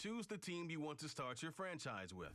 Choose the team you want to start your franchise with.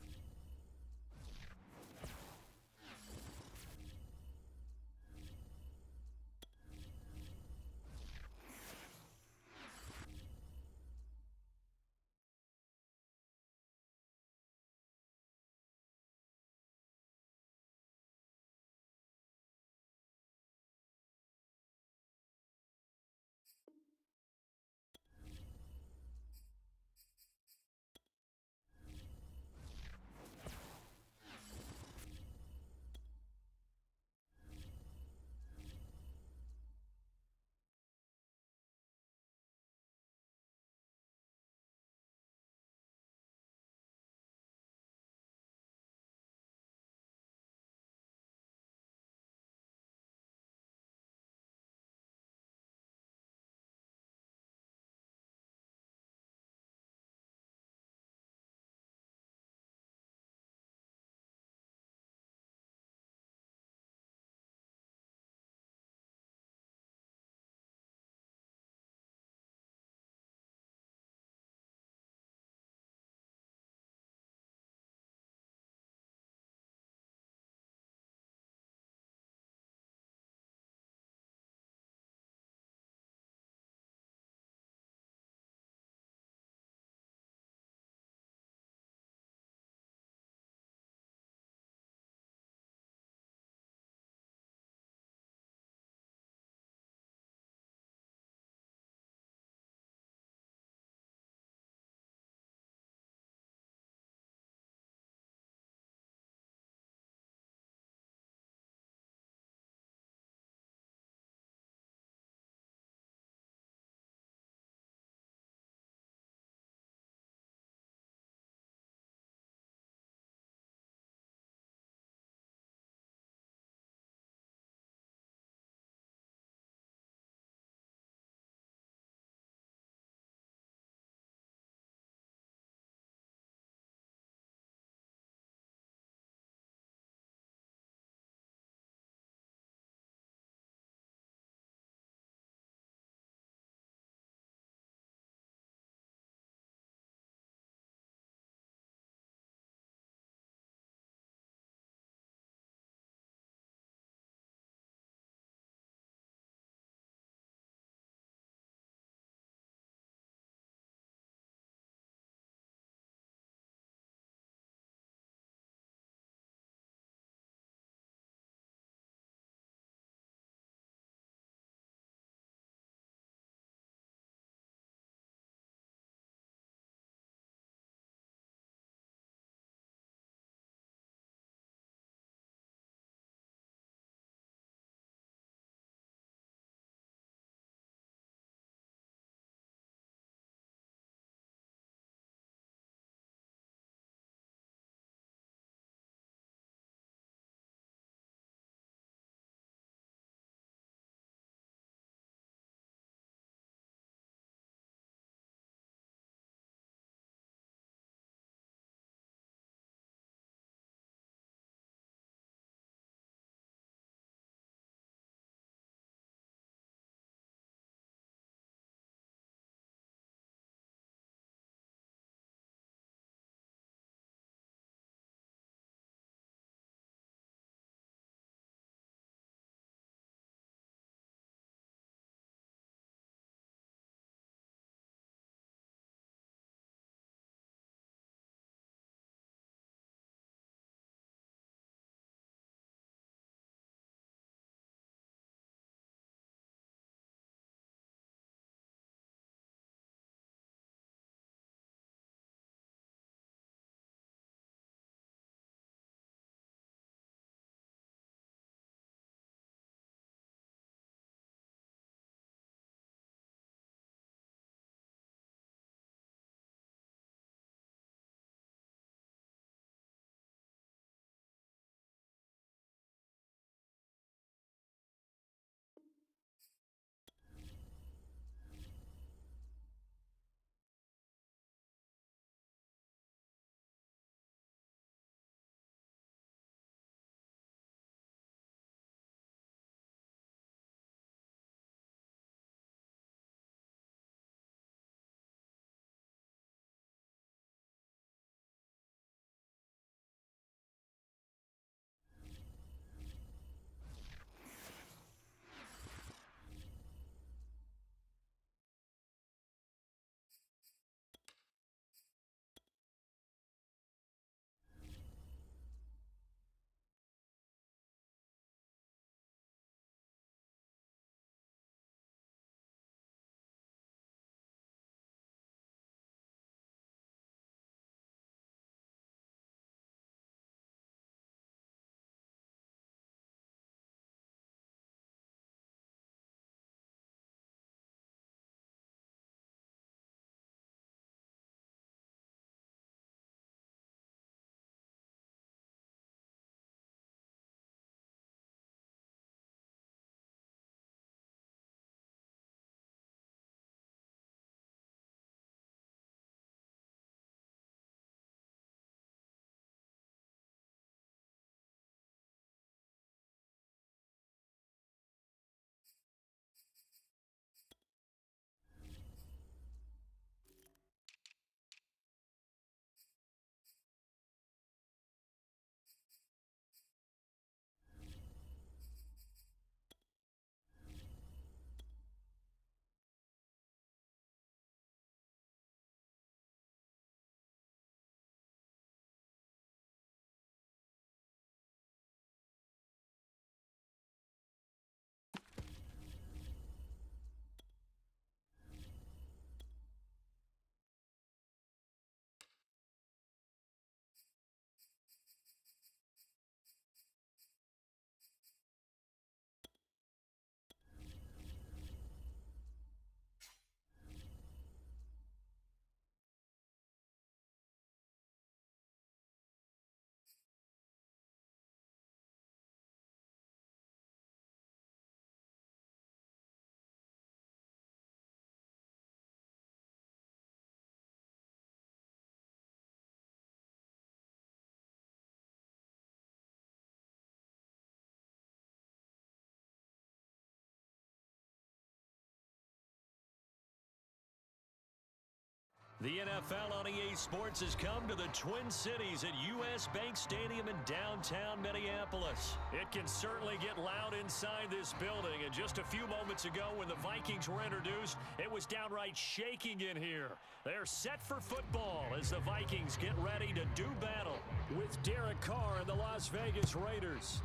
The NFL on EA Sports has come to the Twin Cities at U.S. Bank Stadium in downtown Minneapolis. It can certainly get loud inside this building, and just a few moments ago when the Vikings were introduced, it was downright shaking in here. They're set for football as the Vikings get ready to do battle with Derek Carr and the Las Vegas Raiders.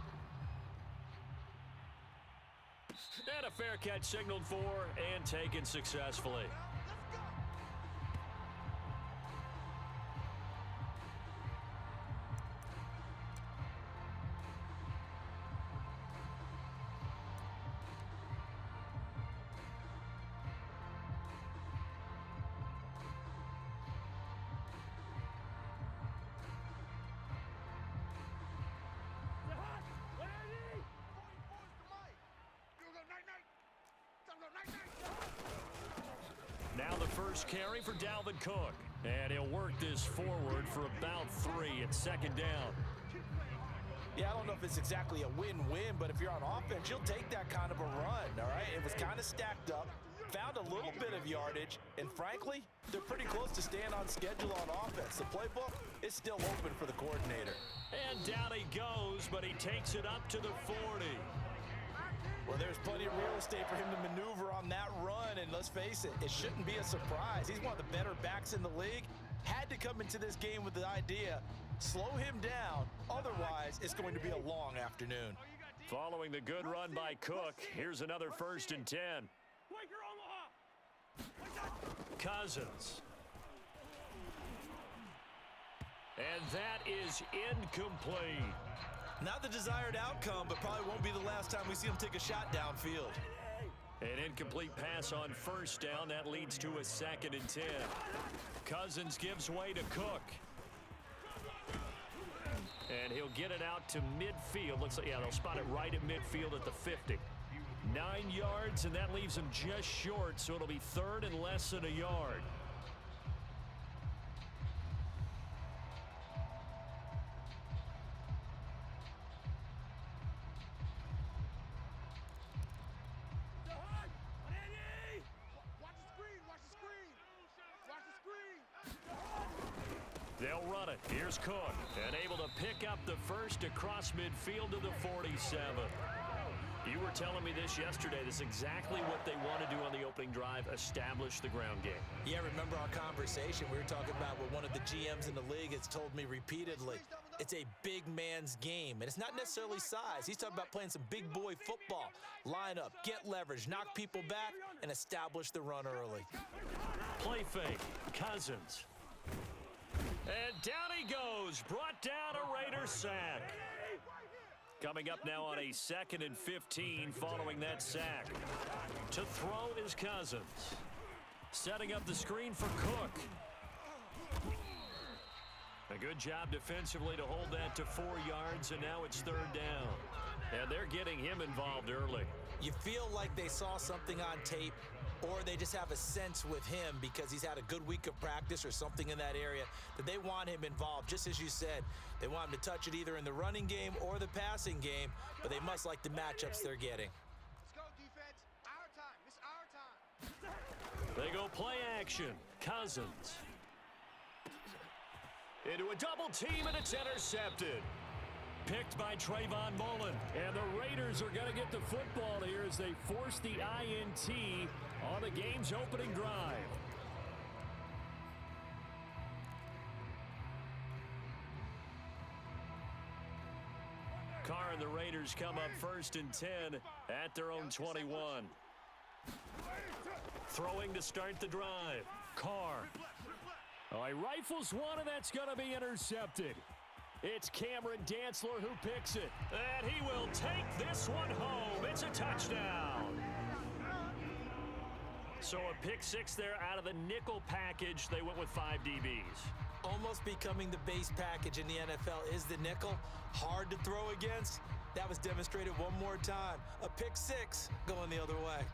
And a fair catch signaled for and taken successfully. Now the first carry for Dalvin Cook. And he'll work this forward for about 3 at second down. Yeah, I don't know if it's exactly a win-win, but if you're on offense, you'll take that kind of a run, all right? It was kind of stacked up, found a little bit of yardage, and frankly, they're pretty close to staying on schedule on offense. The playbook is still open for the coordinator. And down he goes, but he takes it up to the 40. Well, there's plenty of real estate for him to maneuver on that run, and let's face it, it shouldn't be a surprise. He's one of the better backs in the league. Had to come into this game with the idea, slow him down, otherwise it's going to be a long afternoon. Following the good run by Cook, here's another 1st and 10. Cousins. And that is incomplete. Not the desired outcome, but probably won't be the last time we see him take a shot downfield. An incomplete pass on 1st down. That leads to a 2nd and 10. Cousins gives way to Cook. And he'll get it out to midfield. Looks like, yeah, they'll spot it right at midfield at the 50. 9 yards, and that leaves him just short, so it'll be 3rd and less than a yard. They'll run it. Here's Cook, and able to pick up the first across midfield to the 47. You were telling me this yesterday. This is exactly what they want to do on the opening drive, establish the ground game. Yeah, remember our conversation? We were talking about what one of the GMs in the league has told me repeatedly. It's a big man's game, and it's not necessarily size. He's talking about playing some big boy football. Line up, get leverage, knock people back, and establish the run early. Play fake. Cousins. And down he goes. Brought down a Raider sack. Coming up now on a 2nd and 15 following that sack. To throw is Cousins. Setting up the screen for Cook. A good job defensively to hold that to 4 yards, and now it's 3rd down. And they're getting him involved early. You feel like they saw something on tape, or they just have a sense with him because he's had a good week of practice or something in that area that they want him involved. Just as you said, they want him to touch it either in the running game or the passing game, but they must like the matchups they're getting. Let's go, defense. Our time. It's our time. They go play action. Cousins. Into a double team, and it's intercepted. Picked by Trayvon Mullen. And the Raiders are going to get the football here as they force the INT on the game's opening drive. Carr and the Raiders come up 1st and 10 at their own 21. Throwing to start the drive. Carr. Oh, he rifles one, and that's going to be intercepted. It's Cameron Dantzler who picks it. And he will take this one home. It's a touchdown. So a pick 6 there out of the nickel package. They went with 5 DBs. Almost becoming the base package in the NFL is the nickel. Hard to throw against. That was demonstrated one more time. A pick 6 going the other way.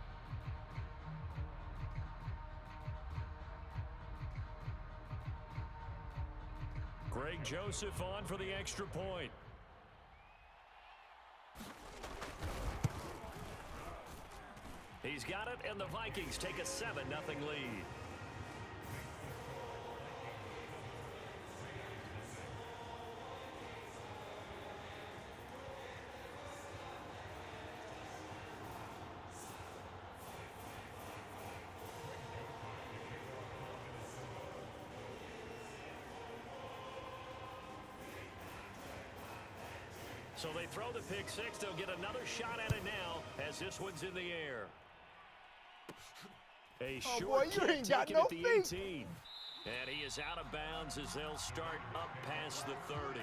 Greg Joseph on for the extra point. He's got it, and the Vikings take a 7-0 lead. So they throw the pick six. They'll get another shot at it now as this one's in the air. A short boy, you ain't got taken no at the feet. 18. And he is out of bounds as they'll start up past the 30.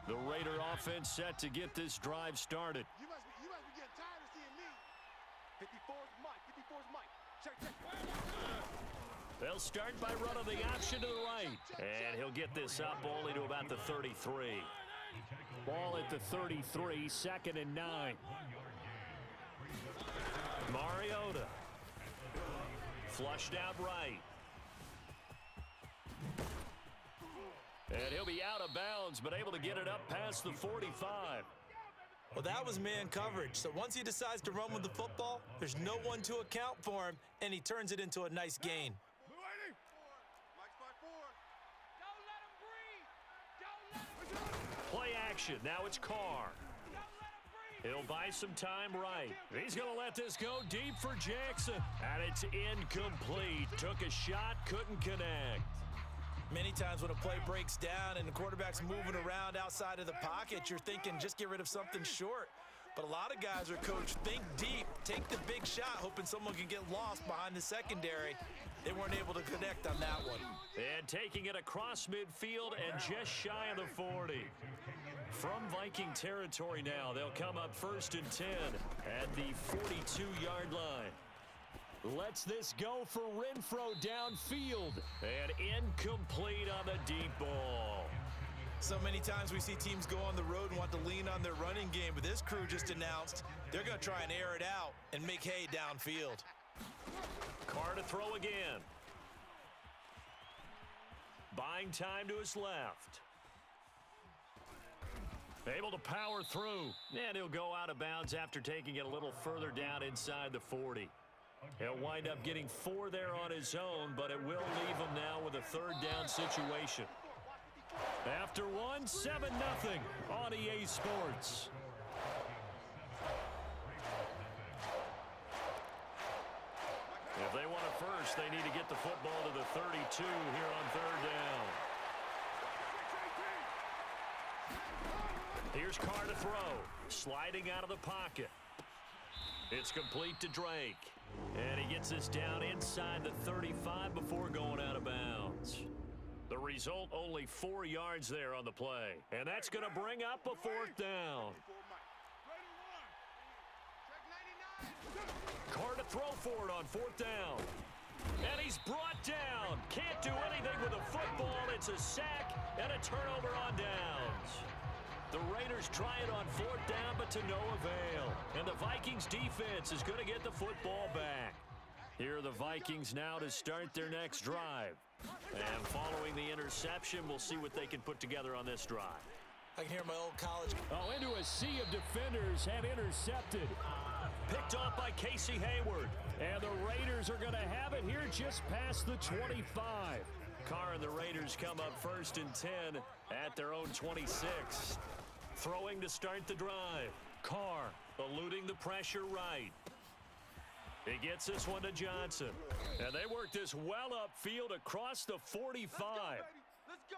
The Raider offense set to get this drive started. You must be getting tired of seeing me. 54's Mike. 54's Mike. Check. They'll start by running the option to the right. And he'll get this up only to about the 33. Ball at the 33, 2nd and 9. Mariota. Flushed out right. And he'll be out of bounds, but able to get it up past the 45. Well, that was man coverage. So once he decides to run with the football, there's no one to account for him, and he turns it into a nice gain. Mike's 5-4. Don't let him breathe. Play action. Now it's Carr. He'll buy some time right. He's going to let this go deep for Jackson. And it's incomplete. Took a shot, couldn't connect. Many times when a play breaks down and the quarterback's moving around outside of the pocket, you're thinking just get rid of something short. But a lot of guys are coached, think deep, take the big shot, hoping someone can get lost behind the secondary. They weren't able to connect on that one. And taking it across midfield and just shy of the 40. From Viking territory now, they'll come up 1st and 10 at the 42-yard line. Lets this go for Renfro downfield. And incomplete on the deep ball. So many times we see teams go on the road and want to lean on their running game, but this crew just announced they're going to try and air it out and make hay downfield. Carr to throw again. Buying time to his left. Able to power through. And he'll go out of bounds after taking it a little further down inside the 40. He'll wind up getting 4 there on his own, but it will leave him now with a 3rd down situation. After one, 7-0 on EA Sports. If they want it first, they need to get the football to the 32 here on 3rd down. Here's Carr to throw. Sliding out of the pocket. It's complete to Drake. And he gets this down inside the 35 before going out of bounds. The result, only 4 yards there on the play. And that's going to bring up a 4th down. Carr to throw for it on 4th down. And he's brought down. Can't do anything with a football. It's a sack and a turnover on downs. The Raiders try it on 4th down, but to no avail. And the Vikings defense is going to get the football back. Here are the Vikings now to start their next drive. And following the interception, we'll see what they can put together on this drive. I can hear my old college. Oh, into a sea of defenders and intercepted. Picked off by Casey Hayward. And the Raiders are going to have it here just past the 25. Carr and the Raiders come up 1st and 10 at their own 26. Throwing to start the drive. Carr eluding the pressure right. He gets this one to Johnson. And they work this well upfield across the 45. Let's go.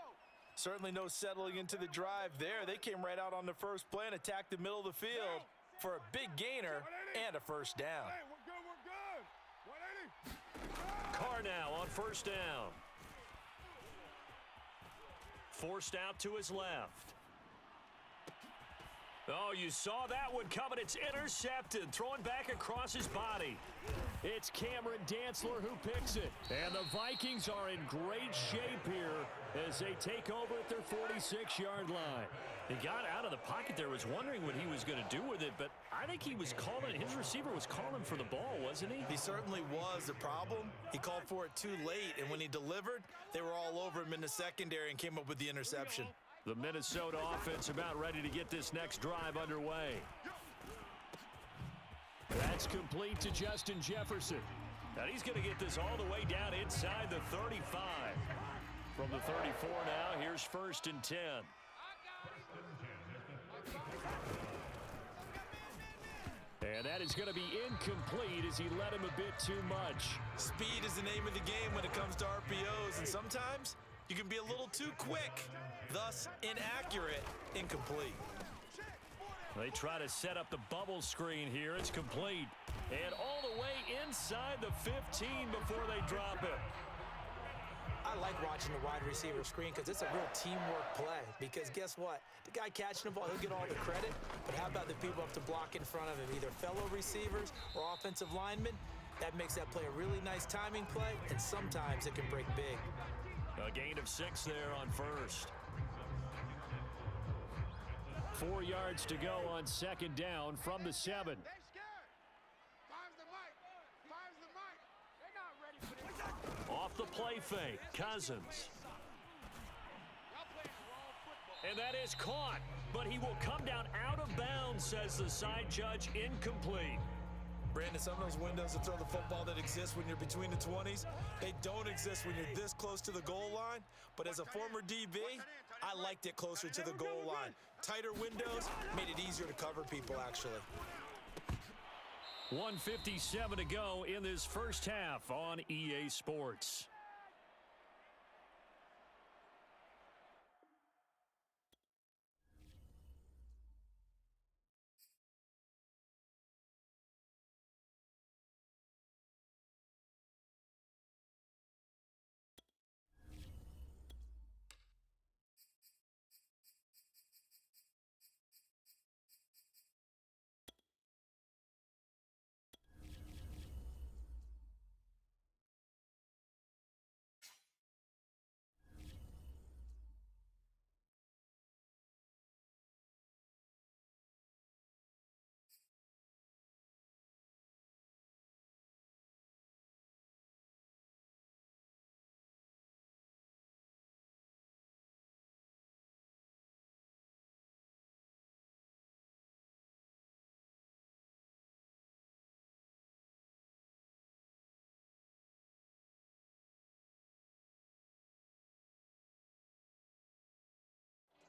Certainly no settling into the drive there. They came right out on the first play and attacked the middle of the field for a big gainer and a 1st down. Hey, we're good. 180. Carr now on 1st down. Forced out to his left. Oh, you saw that one coming. It's intercepted. Throwing back across his body. It's Cameron Dantzler who picks it. And the Vikings are in great shape here as they take over at their 46-yard line. He got out of the pocket there, was wondering what he was going to do with it, but I think he was calling, his receiver was calling for the ball, wasn't he? He certainly was. The problem, he called for it too late, and when he delivered, they were all over him in the secondary and came up with the interception. The Minnesota offense about ready to get this next drive underway. That's complete to Justin Jefferson. And he's going to get this all the way down inside the 35. From the 34 now, here's 1st and 10. And that is going to be incomplete as he led him a bit too much. Speed is the name of the game when it comes to RPOs, and sometimes you can be a little too quick, thus inaccurate, incomplete. They try to set up the bubble screen here. It's complete. And all the way inside the 15 before they drop it. I like watching the wide receiver screen because it's a real teamwork play. Because guess what? The guy catching the ball, he'll get all the credit. But how about the people up to block in front of him, either fellow receivers or offensive linemen? That makes that play a really nice timing play, and sometimes it can break big. A gain of 6 there on 1st. 4 yards to go on 2nd down from the 7. They're scared. Fire's the mic. Fire's the mic. They're not ready for this. Off the play fake, Cousins. And that is caught, but he will come down out of bounds, says the side judge, incomplete. Brandon, some of those windows to throw the football that exist when you're between the 20s, they don't exist when you're this close to the goal line. But as a former DB, I liked it closer to the goal line. Tighter windows made it easier to cover people, actually. 1:57 to go in this first half on EA Sports.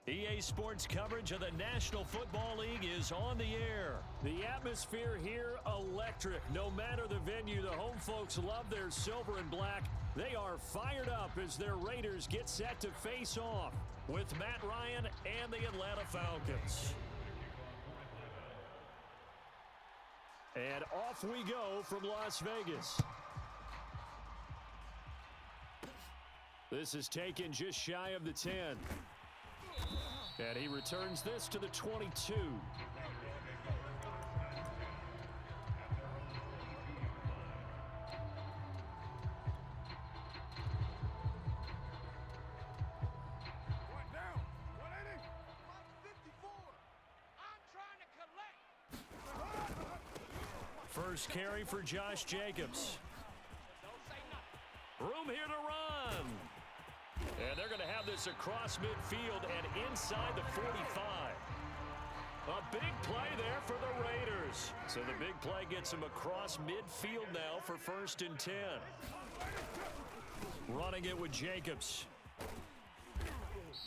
EA Sports coverage of the National Football League is on the air. The atmosphere here, electric. No matter the venue, the home folks love their silver and black. They are fired up as their Raiders get set to face off with Matt Ryan and the Atlanta Falcons. And off we go from Las Vegas. This is taken just shy of the 10. And he returns this to the 22. First carry for Josh Jacobs. Room here to run. And they're going to have this across midfield and inside the 45. A big play there for the Raiders. So the big play gets them across midfield now for 1st and 10. Running it with Jacobs.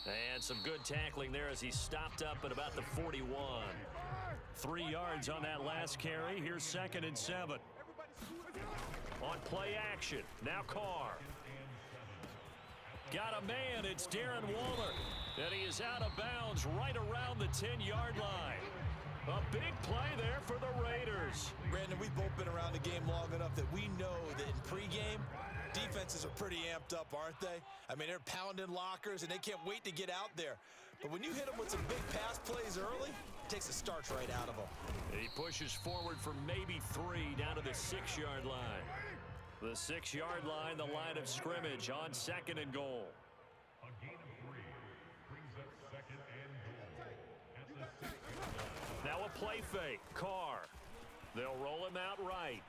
And some good tackling there as he stopped up at about the 41. 3 yards on that last carry. Here's 2nd and 7. On play action. Now Carr. Got a man, it's Darren Waller. And he is out of bounds right around the 10-yard line. A big play there for the Raiders. Brandon, we've both been around the game long enough that we know that in pregame, defenses are pretty amped up, aren't they? I mean, they're pounding lockers, and they can't wait to get out there. But when you hit them with some big pass plays early, it takes the starch right out of them. He pushes forward for maybe 3 down to the 6-yard line. The 6-yard line, the line of scrimmage on 2nd and goal. A gain of 3 brings up 2nd and goal at the 6-yard line. Now a play fake. Carr. They'll roll him out right.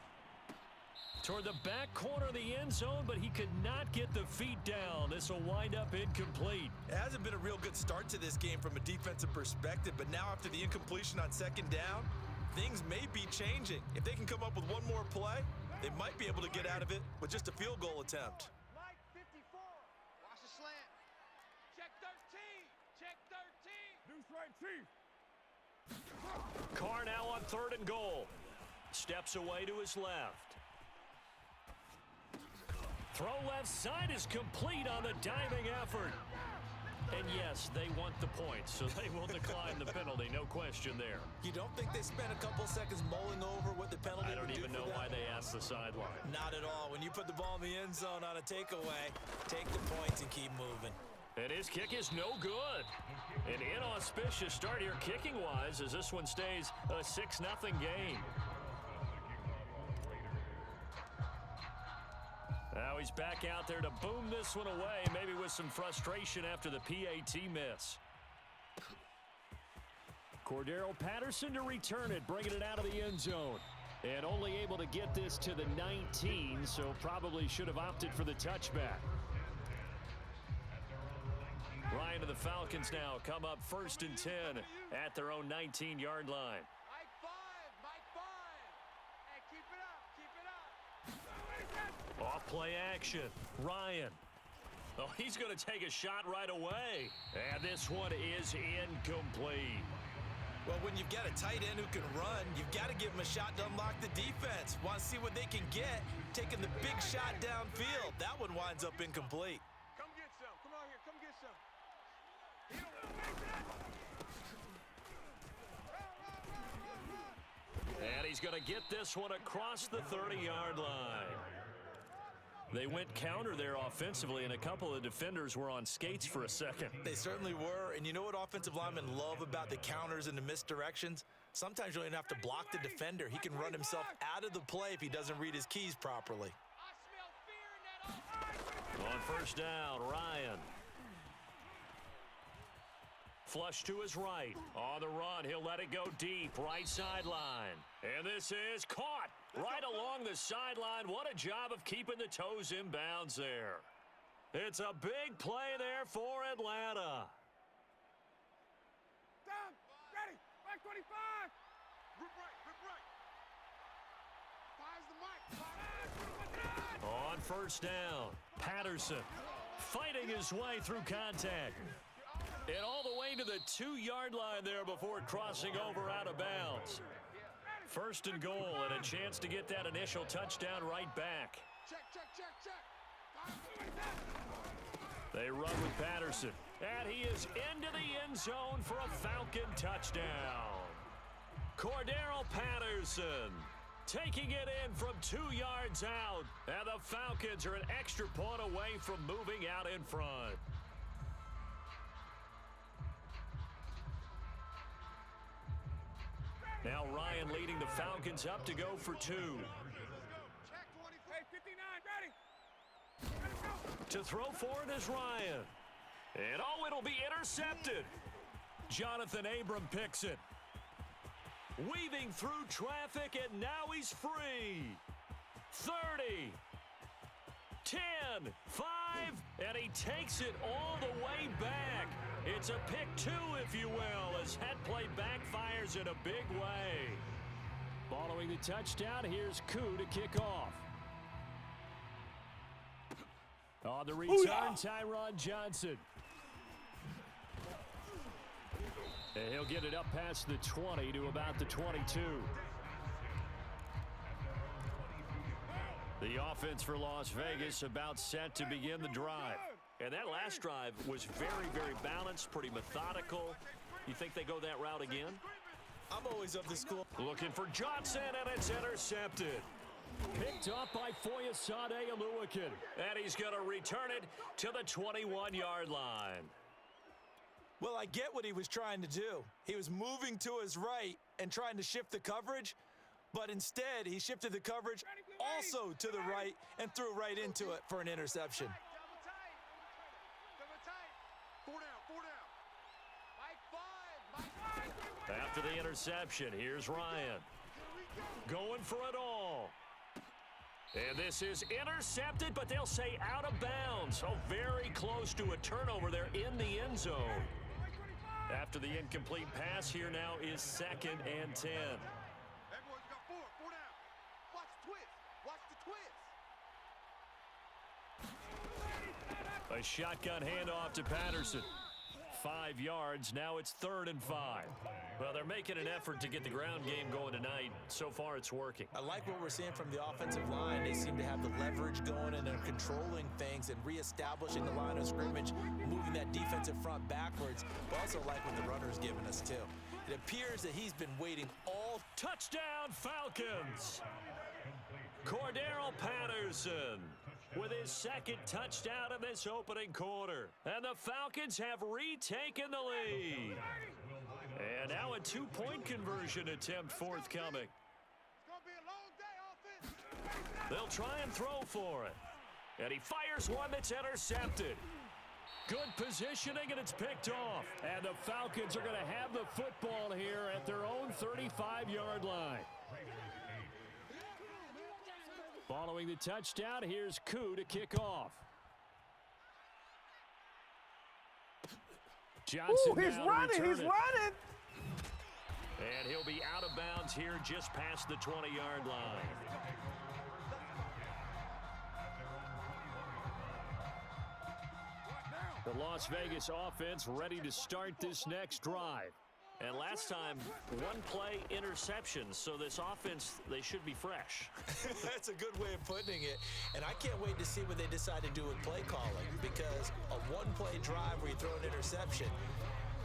Toward the back corner of the end zone, but he could not get the feet down. This will wind up incomplete. It hasn't been a real good start to this game from a defensive perspective, but now after the incompletion on 2nd down, things may be changing. If they can come up with one more play, They might be able to get out of it with just a field goal attempt. Mike 54. Watch the slant. Check 13. Check 13. Deuce right, Chief. Carr now on 3rd and goal. Steps away to his left. Throw left side is complete on the diving effort. And yes, they want the points, so they will decline the penalty. No question there. You don't think they spent a couple seconds mulling over what the penalty I don't would do even for know them? why they asked the sideline. Not at all. When you put the ball in the end zone on a takeaway, take the points and keep moving. And his kick is no good. An inauspicious start here kicking-wise as this one stays a 6-0 game. Now he's back out there to boom this one away, maybe with some frustration after the PAT miss. Cordero Patterson to return it, bringing it out of the end zone. And only able to get this to the 19, so probably should have opted for the touchback. Ryan and the Falcons now come up 1st and 10 at their own 19-yard line. Mike 5. Mike 5. Hey, keep it up. Keep it up. Off play action. Ryan. Oh, he's going to take a shot right away. And this one is incomplete. Well, when you've got a tight end who can run, you've got to give him a shot to unlock the defense. Want to see what they can get, taking the big shot downfield. That one winds up incomplete. Come get some. Come on here. Come get some. And he's going to get this one across the 30-yard line. They went counter there offensively, and a couple of defenders were on skates for a second. They certainly were. And you know what offensive linemen love about the counters and the misdirections? Sometimes you don't even have to block the defender. He can run himself out of the play if he doesn't read his keys properly. I smell fear in that. On 1st down, Ryan. Flush to his right. On the run, he'll let it go deep. Right sideline. And this is caught right along the sideline. What a job of keeping the toes in bounds there. It's a big play there for Atlanta. Down. Ready. Mike 25. Rip right. Rip right. Fires the mic. On 1st down, Patterson fighting his way through contact. And all the way to the 2-yard line there before crossing over out of bounds. 1st and goal, and a chance to get that initial touchdown right back. Check, check, check, check. They run with Patterson, and he is into the end zone for a Falcon touchdown. Cordero Patterson taking it in from 2 yards out, and the Falcons are an extra point away from moving out in front. Now Ryan leading the Falcons up to go for 2. Check 24. Hey, 59, ready. To throw for it is Ryan. And oh, it'll be intercepted. Jonathan Abram picks it. Weaving through traffic, and now he's free. 30. 10. 5. And he takes it all the way back. It's a pick 2, if you will, as that play backfires in a big way. Following the touchdown, here's Koo to kick off. On the return, Tyron Johnson. And he'll get it up past the 20 to about the 22. The offense for Las Vegas about set to begin the drive. And that last drive was very, very balanced, pretty methodical. You think they go that route again? I'm always of the school. Looking for Johnson, and it's intercepted. Picked up by Foyesade Aluakin. And he's going to return it to the 21-yard line. Well, I get what he was trying to do. He was moving to his right and trying to shift the coverage, but instead he shifted the coverage also to the right and threw right into it for an interception. Double tight. 4 down. Mike 5. After the interception, here's Ryan. Going for it all. And this is intercepted, but they'll say out of bounds. So very close to a turnover there in the end zone. After the incomplete pass, here now is 2nd and 10. Everyone's got 4 down. Watch the twist. Watch the A shotgun handoff to Patterson. 5 yards. Now it's 3rd and 5. Well, they're making an effort to get the ground game going tonight. So far, it's working. I like what we're seeing from the offensive line. They seem to have the leverage going, and they're controlling things and reestablishing the line of scrimmage, moving that defensive front backwards. But also like what the runner's giving us, too. It appears that he's been waiting all... Touchdown, Falcons! Cordero Patterson with his 2nd touchdown in this opening quarter. And the Falcons have retaken the lead. And now a 2-point conversion attempt forthcoming. They'll try and throw for it. And he fires one that's intercepted. Good positioning, and it's picked off. And the Falcons are going to have the football here at their own 35-yard line. Following the touchdown, here's Koo to kick off. Johnson he's running, he's running. And he'll be out of bounds here just past the 20-yard line. The Las Vegas offense ready to start this next drive. And last time, 1-play interceptions, so this offense, they should be fresh. That's a good way of putting it. And I can't wait to see what they decide to do with play calling, because a 1-play drive where you throw an interception,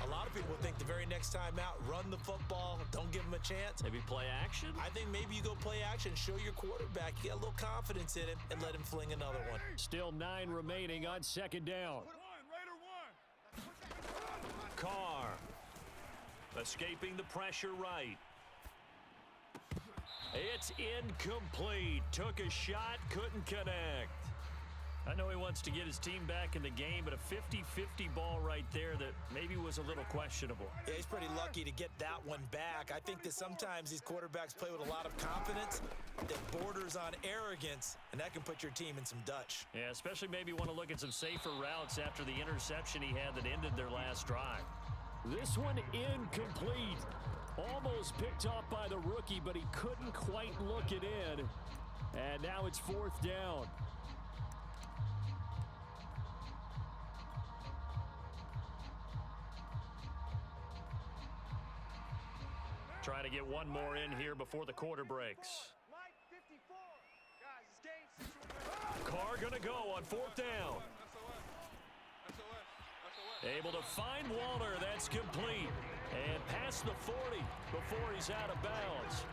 a lot of people think the very next time out, run the football, don't give them a chance. Maybe play action? I think maybe you go play action, show your quarterback, you got a little confidence in him, and let him fling another one. Still 9 remaining on 2nd down. Carr. Escaping the pressure right. It's incomplete. Took a shot, couldn't connect. I know he wants to get his team back in the game, but a 50-50 ball right there that maybe was a little questionable. Yeah, he's pretty lucky to get that one back. I think that sometimes these quarterbacks play with a lot of confidence that borders on arrogance, and that can put your team in some Dutch. Yeah, especially maybe want to look at some safer routes after the interception he had that ended their last drive. This one incomplete. Almost picked off by the rookie, but he couldn't quite look it in. And now it's 4th down. Trying to get one more in here before the quarter breaks. Carr gonna go on 4th down. Able to find Waller. That's complete. And past the 40 before he's out of bounds.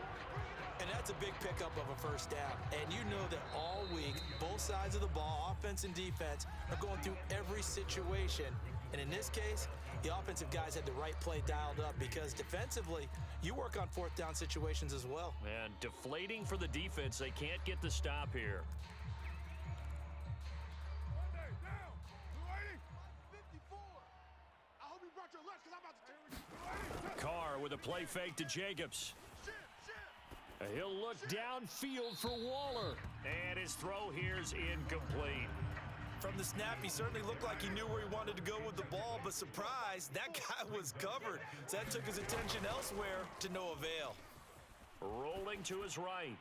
And that's a big pickup of a 1st down. And you know that all week, both sides of the ball, offense and defense, are going through every situation. And in this case, the offensive guys had the right play dialed up, because defensively, you work on 4th down situations as well. And deflating for the defense. They can't get the stop here. Carr with a play fake to Jacobs. He'll look downfield for Waller. And his throw here's incomplete. From the snap, he certainly looked like he knew where he wanted to go with the ball, but surprise, that guy was covered. So that took his attention elsewhere to no avail. Rolling to his right.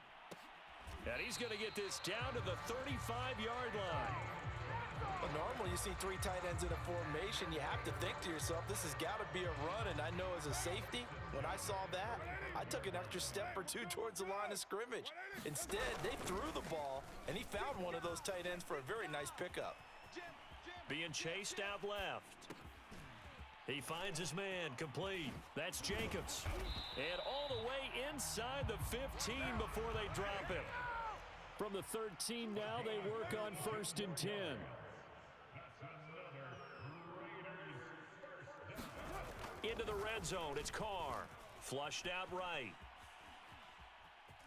And he's going to get this down to the 35-yard line. Well, normally you see 3 tight ends in a formation, you have to think to yourself, this has got to be a run. And I know as a safety, when I saw that, I took an extra step or 2 towards the line of scrimmage. Instead, they threw the ball, and he found one of those tight ends for a very nice pickup. Being chased out left. He finds his man, complete. That's Jacobs. And all the way inside the 15 before they drop him. From the 13 now, they work on 1st and 10. Into the red zone, it's Carr. Flushed out right.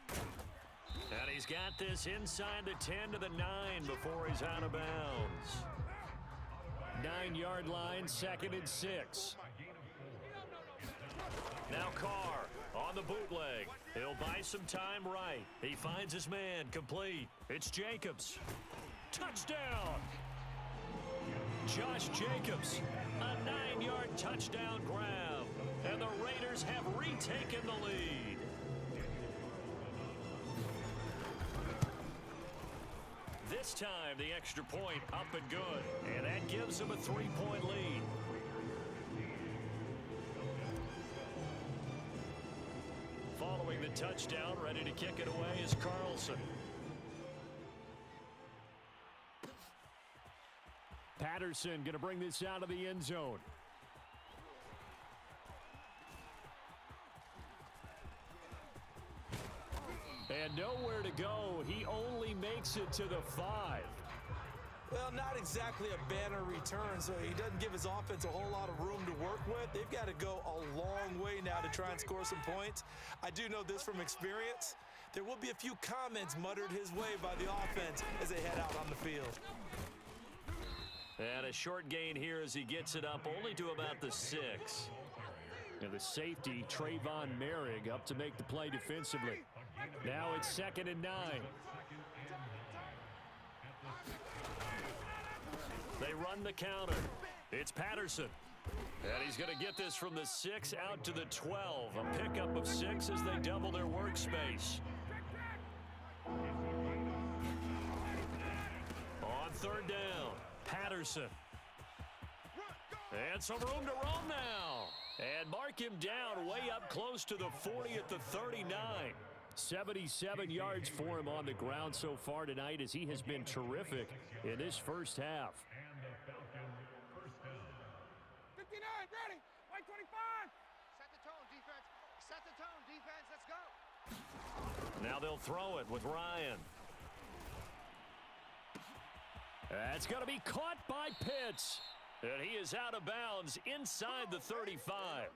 And he's got this inside the 10 to the 9 before he's out of bounds. 9-yard line, 2nd and 6. Now Carr on the bootleg. He'll buy some time right. He finds his man, complete. It's Jacobs. Touchdown! Josh Jacobs, a 9-yard touchdown grab. And the Raiders have retaken the lead. this time, the extra point up and good. And that gives them a 3-point lead. Following the touchdown, ready to kick it away is Carlson. Patterson going to bring this out of the end zone. And nowhere to go. He only makes it to the 5. Well, not exactly a banner return, so he doesn't give his offense a whole lot of room to work with. They've got to go a long way now to try and score some points. I do know this from experience. There will be a few comments muttered his way by the offense as they head out on the field. And a short gain here as he gets it up only to about the 6. And the safety, Trayvon Merrick, up to make the play defensively. Now it's 2nd and 9. They run the counter. It's Patterson. And he's going to get this from the 6 out to the 12. A pickup of 6 as they double their workspace. On 3rd down, Patterson. And some room to roam now. And mark him down way up close to the 40 at the 39. 77 yards for him on the ground so far tonight as he has been terrific in this first half. 59, ready, white 25. Set the tone, defense. Set the tone, defense. Let's go. Now they'll throw it with Ryan. That's going to be caught by Pitts. And he is out of bounds inside the 35.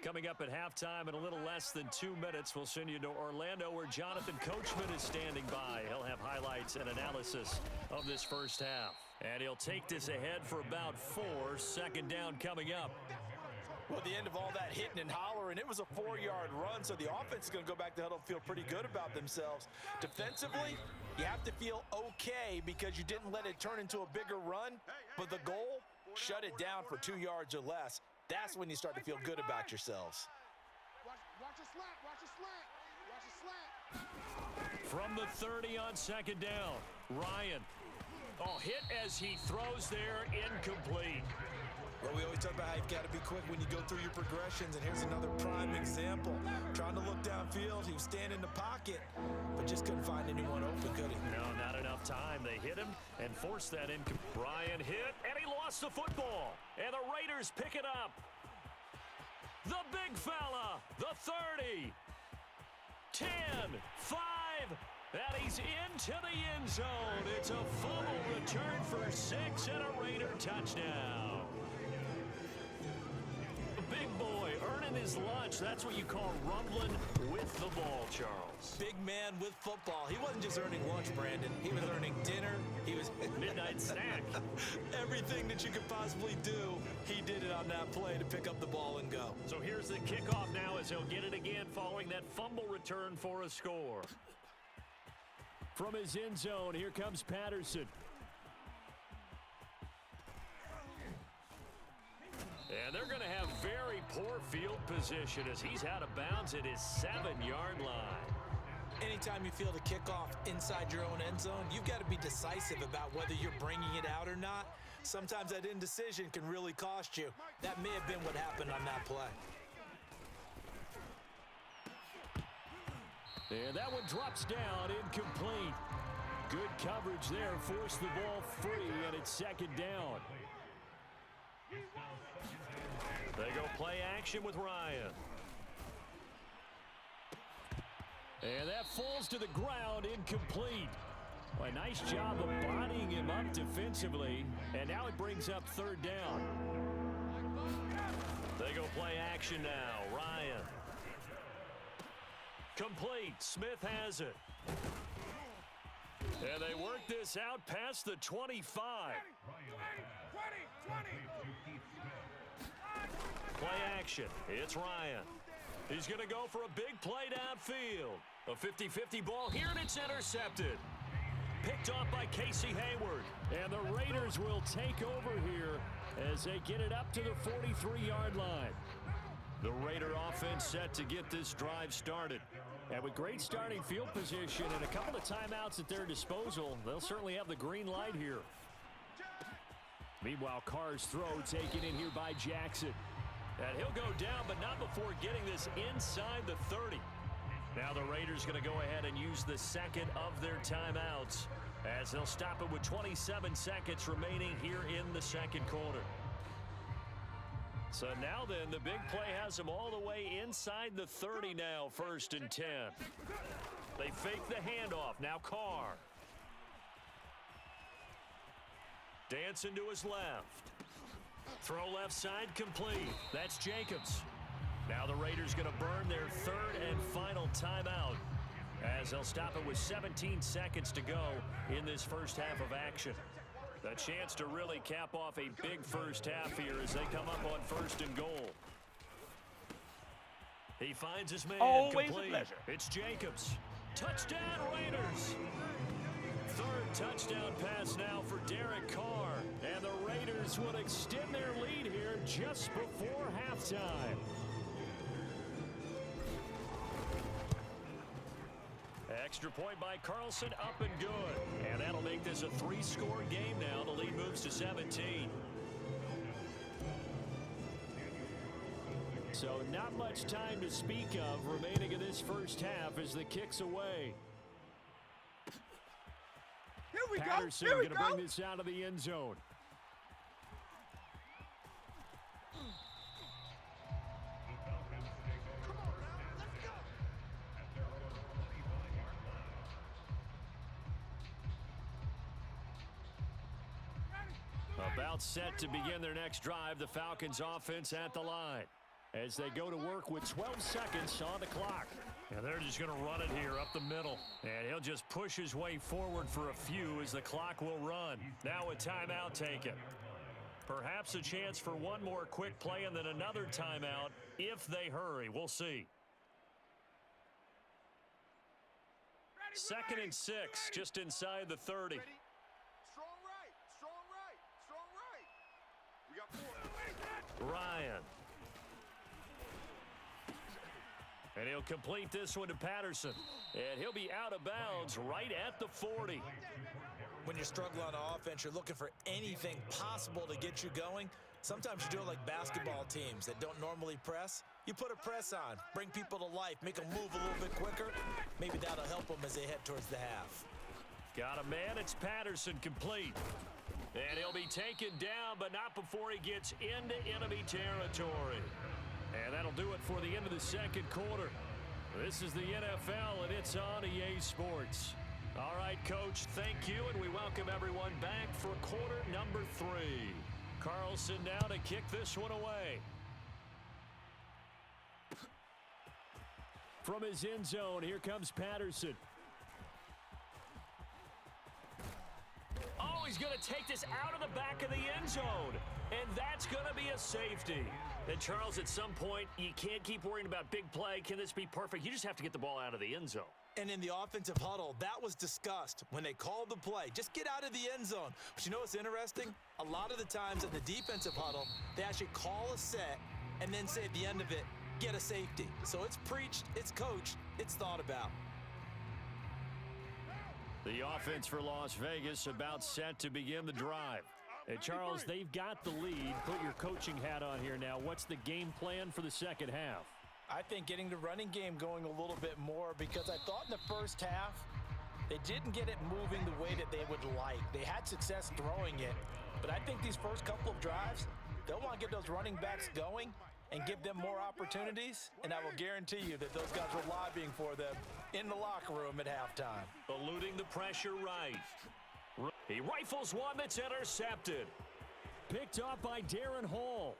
Coming up at halftime in a little less than 2 minutes, we'll send you to Orlando where Jonathan Coachman is standing by. He'll have highlights and analysis of this first half. And he'll take this ahead for about 4. 2nd down coming up. Well, at the end of all that hitting and hollering, it was a 4-yard run, so the offense is going to go back to huddle and feel pretty good about themselves. Defensively, you have to feel okay because you didn't let it turn into a bigger run, but the goal, shut it down for 2 yards or less. That's when you start to feel good about yourselves. Watch a slant, watch a slant, watch a slant. From the 30 on 2nd down, Ryan. Oh, hit as he throws there, incomplete. Well, we always talk about how you've got to be quick when you go through your progressions, and here's another prime example. Trying to look downfield, he was standing in the pocket, but just couldn't find anyone open, could he? No, not enough time. They hit him and forced that in. Ryan hit, and he lost the football. And the Raiders pick it up. The big fella, the 30, 10, 5, and he's into the end zone. It's a fumble return for 6 and a Raider touchdown. Big boy earning his lunch. That's what you call rumbling with the ball, Charles. Big man with football. He wasn't just earning lunch, Brandon. He was earning dinner. He was midnight snack. Everything that you could possibly do, he did it on that play to pick up the ball and go. So here's the kickoff now as he'll get it again following that fumble return for a score. From his end zone, here comes Patterson. And they're going to have very poor field position as he's out of bounds at his 7-yard line. Anytime you feel the kickoff inside your own end zone, you've got to be decisive about whether you're bringing it out or not. Sometimes that indecision can really cost you. That may have been what happened on that play. And that one drops down, incomplete. Good coverage there, forced the ball free, and it's 2nd down. They go play action with Ryan. And that falls to the ground, incomplete. Well, a nice job of bodying him up defensively. And now it brings up 3rd down. They go play action now. Ryan. Complete. Smith has it. And they work this out past the 25. 20. Play action. It's Ryan. He's going to go for a big play downfield. A 50-50 ball here, and it's intercepted. Picked off by Casey Hayward. And the Raiders will take over here as they get it up to the 43-yard line. The Raider offense set to get this drive started. And with great starting field position and a couple of timeouts at their disposal, they'll certainly have the green light here. Meanwhile, Carr's throw taken in here by Jackson. And he'll go down, but not before getting this inside the 30. Now the Raiders going to go ahead and use the second of their timeouts as they'll stop it with 27 seconds remaining here in the second quarter. So now then, the big play has them all the way inside the 30 now, 1st and 10. They fake the handoff. Now Carr. Dancing to his left. Throw left side complete. That's Jacobs. Now the Raiders going to burn their 3rd and final timeout as they'll stop it with 17 seconds to go in this first half of action. A chance to really cap off a big first half here as they come up on 1st and goal. He finds his man. Always complete. A pleasure. It's Jacobs. Touchdown Raiders. 3rd touchdown pass now for Derek Carr. And the Raiders would extend their lead here just before halftime. Extra point by Carlson, up and good. And that'll make this a 3-score game now. The lead moves to 17. So not much time to speak of remaining in this first half as the kick's away. Here we go. Patterson Here we going to bring this out of the end zone. About set to begin their next drive, the Falcons offense at the line as they go to work with 12 seconds on the clock. And they're just going to run it here up the middle. And he'll just push his way forward for a few as the clock will run. Now a timeout taken. Perhaps a chance for one more quick play and then another timeout if they hurry. We'll see. 2nd and 6, just inside the 30. Ryan. And he'll complete this one to Patterson. And he'll be out of bounds right at the 40. When you're struggling on offense, you're looking for anything possible to get you going. Sometimes you do it like basketball teams that don't normally press. You put a press on, bring people to life, make them move a little bit quicker. Maybe that'll help them as they head towards the half. Got a man. It's Patterson complete. And he'll be taken down, but not before he gets into enemy territory. And that'll do it for the end of the second quarter. This is the NFL, and it's on EA Sports. All right, Coach, thank you, and we welcome everyone back for quarter number 3. Carlson now to kick this one away. From his end zone, here comes Patterson. Oh, he's going to take this out of the back of the end zone. And that's going to be a safety. And, Charles, at some point, you can't keep worrying about big play. Can this be perfect? You just have to get the ball out of the end zone. And in the offensive huddle, that was discussed when they called the play. Just get out of the end zone. But you know what's interesting? A lot of the times in the defensive huddle, they actually call a set and then say at the end of it, get a safety. So it's preached, it's coached, it's thought about. The offense for Las Vegas about set to begin the drive. And, Charles, they've got the lead. Put your coaching hat on here now. What's the game plan for the second half? I think getting the running game going a little bit more because I thought in the first half they didn't get it moving the way that they would like. They had success throwing it, but I think these first couple of drives, they'll want to get those running backs going and give them more opportunities, and I will guarantee you that those guys were lobbying for them in the locker room at halftime. Eluding the pressure right. He rifles one that's intercepted. Picked off by Darren Hall.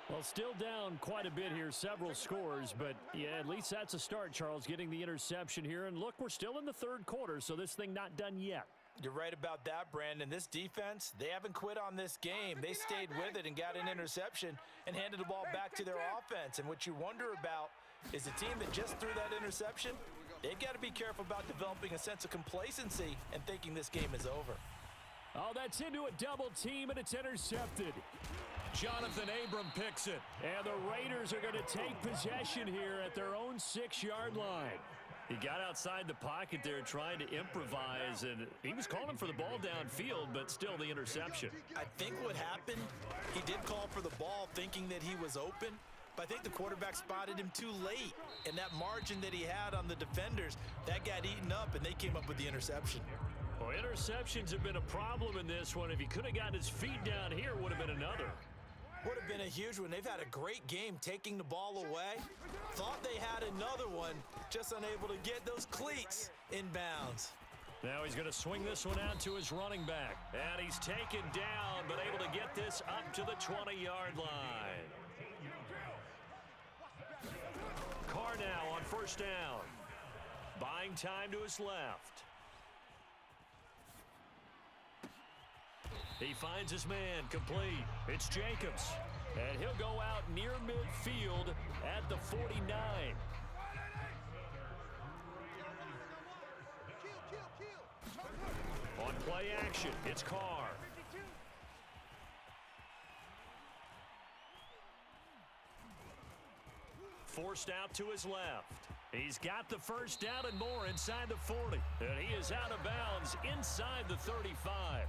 Well, still down quite a bit here, several scores, but yeah, at least that's a start, Charles, getting the interception here. And look, we're still in the third quarter, so this thing not done yet. You're right about that, Brandon. This defense, they haven't quit on this game. They stayed with it and got an interception and handed the ball back to their offense. And what you wonder about is the team that just threw that interception, they've got to be careful about developing a sense of complacency and thinking this game is over. Oh, that's into a double team, and it's intercepted. Jonathan Abram picks it. And the Raiders are going to take possession here at their own 6-yard line. He got outside the pocket there trying to improvise, and he was calling for the ball downfield, but still the interception. I think what happened, he did call for the ball thinking that he was open, but I think the quarterback spotted him too late. And that margin that he had on the defenders, that got eaten up, and they came up with the interception. Well, interceptions have been a problem in this one. If he could have gotten his feet down here, would have been another. Would have been a huge one. They've had a great game taking the ball away. Thought they had another one, just unable to get those cleats in bounds. Now he's going to swing this one out to his running back. And he's taken down, but able to get this up to the 20-yard line. Carr now on first down. Buying time to his left. He finds his man complete. It's Jacobs. And he'll go out near midfield at the 49. On play action, it's Carr. Forced out to his left. He's got the first down and more inside the 40. And he is out of bounds inside the 35.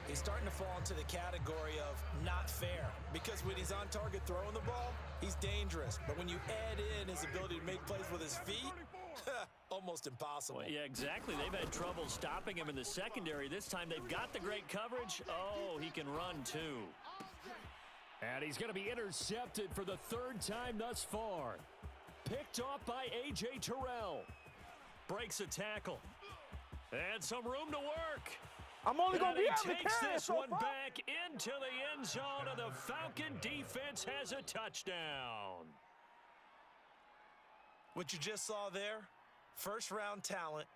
He's starting to fall into the category of not fair, because when he's on target throwing the ball, he's dangerous. But when you add in his ability to make plays with his feet, almost impossible. Well, yeah, exactly. They've had trouble stopping him in the secondary. This time they've got the great coverage. Oh, he can run too. And he's going to be intercepted for the 3rd time thus far. Picked off by A.J. Terrell. Breaks a tackle. And some room to work. I'm only going to be able to takes carry this so one far. back into the end zone, and the Falcon defense has a touchdown. What you just saw there, first-round talent,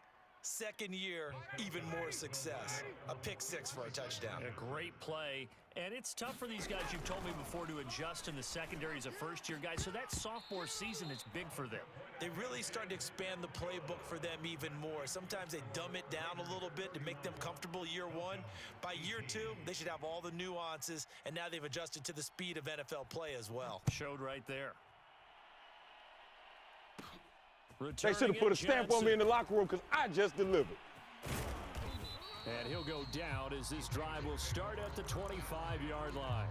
second year, even more success. A pick six for a touchdown. A great play. And it's tough for these guys, you've told me before, to adjust in the secondary as a first-year guy. So that sophomore season is big for them. They really start to expand the playbook for them even more. Sometimes they dumb it down a little bit to make them comfortable year one. By year two, they should have all the nuances, and now they've adjusted to the speed of NFL play as well. Showed right there. They should have put a stamp on me in the locker room because I just delivered. And he'll go down as this drive will start at the 25-yard line.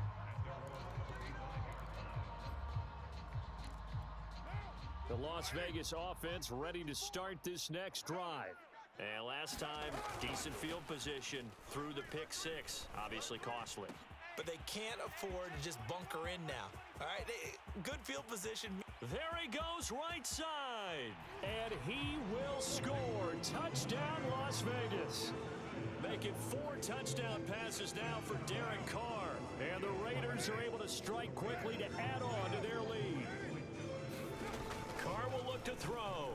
The Las Vegas offense ready to start this next drive. And last time, decent field position through the pick six. Obviously costly. But they can't afford to just bunker in now. All right, good field position. There he goes right side. And he will score. Touchdown, Las Vegas. Making 4 touchdown passes now for Derek Carr. And the Raiders are able to strike quickly to add on to their lead. Carr will look to throw.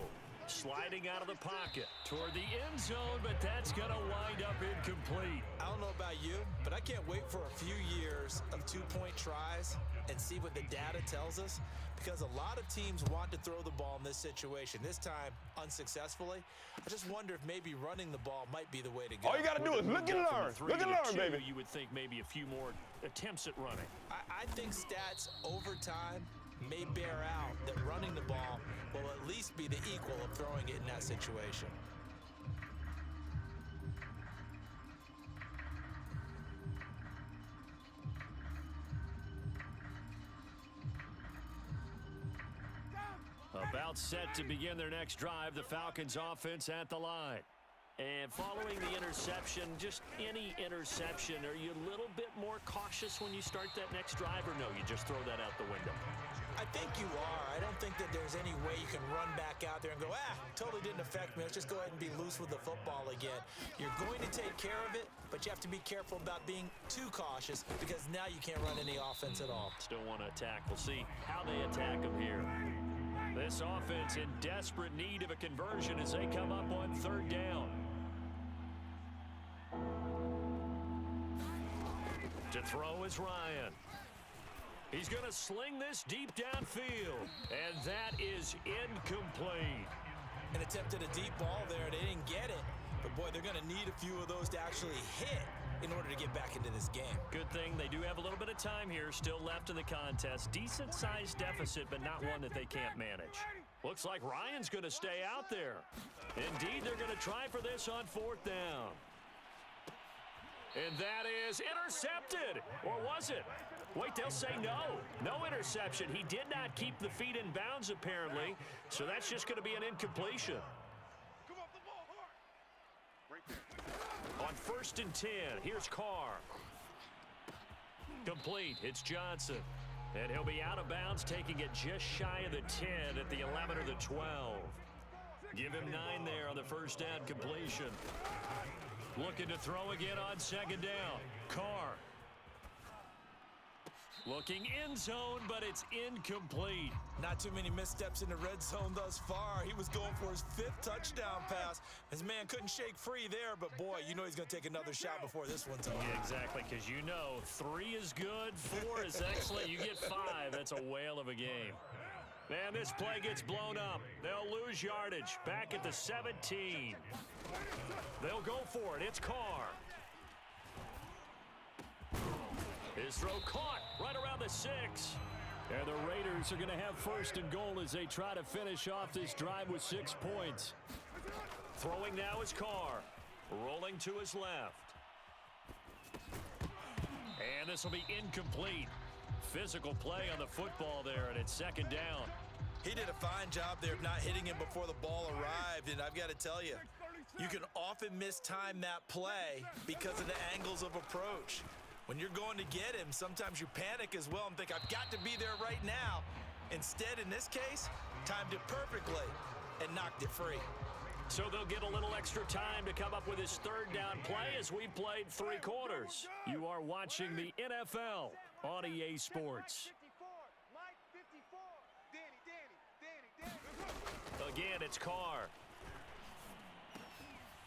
Sliding out of the pocket toward the end zone, but that's going to wind up incomplete. I don't know about you, but I can't wait for a few years of two-point tries and see what the data tells us, because a lot of teams want to throw the ball in this situation. This time, unsuccessfully. I just wonder if maybe running the ball might be the way to go. All you got to do is look and learn. Look and learn, baby. You would think maybe a few more attempts at running. I think stats over time may bear out that running the ball will at least be the equal of throwing it in that situation. About set to begin their next drive, the Falcons offense at the line. And following the interception, just any interception, are you a little bit more cautious when you start that next drive, or no, you just throw that out the window? I think you are. I don't think that there's any way you can run back out there and go, totally didn't affect me. Let's just go ahead and be loose with the football again. You're going to take care of it, but you have to be careful about being too cautious, because now you can't run any offense at all. Still want to attack. We'll see how they attack them here. This offense in desperate need of a conversion as they come up on 3rd down. To throw is Ryan. He's going to sling this deep downfield, and that is incomplete. An attempt at a deep ball there. They didn't get it, but boy, they're going to need a few of those to actually hit in order to get back into this game. Good thing they do have a little bit of time here still left in the contest. Decent-sized deficit, but not one that they can't manage. Looks like Ryan's going to stay out there. Indeed, they're going to try for this on 4th down. And that is intercepted. Or was it? Wait, they'll say no. No interception. He did not keep the feet in bounds, apparently. So that's just going to be an incompletion. On 1st and 10, here's Carr. Complete. It's Johnson. And he'll be out of bounds, taking it just shy of the 10 at the 11 or the 12. Give him 9 there on the 1st down completion. Looking to throw again on 2nd down. Carr. Looking end zone, but it's incomplete. Not too many missteps in the red zone thus far. He was going for his 5th touchdown pass. His man couldn't shake free there, but boy, you know he's going to take another shot before this one's over. Yeah, exactly, because you know 3 is good, 4 is excellent. You get 5, that's a whale of a game. Man, this play gets blown up. They'll lose yardage. Back at the 17. They'll go for it. It's Carr. His throw caught right around the 6. And the Raiders are going to have 1st and goal as they try to finish off this drive with 6 points. Throwing now is Carr. Rolling to his left. And this will be incomplete. Physical play on the football there, and it's 2nd down. He did a fine job there of not hitting him before the ball arrived, and I've got to tell you, you can often mistime that play because of the angles of approach. When you're going to get him, sometimes you panic as well and think, I've got to be there right now. Instead, in this case, timed it perfectly and knocked it free. So they'll get a little extra time to come up with his 3rd down play as we played 3 quarters. You are watching the NFL on EA Sports. Again, it's Carr.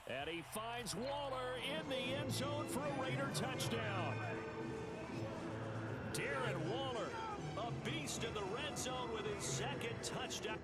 And he finds Waller in the end zone for a Raider touchdown. Darren Waller, a beast in the red zone with his 2nd touchdown.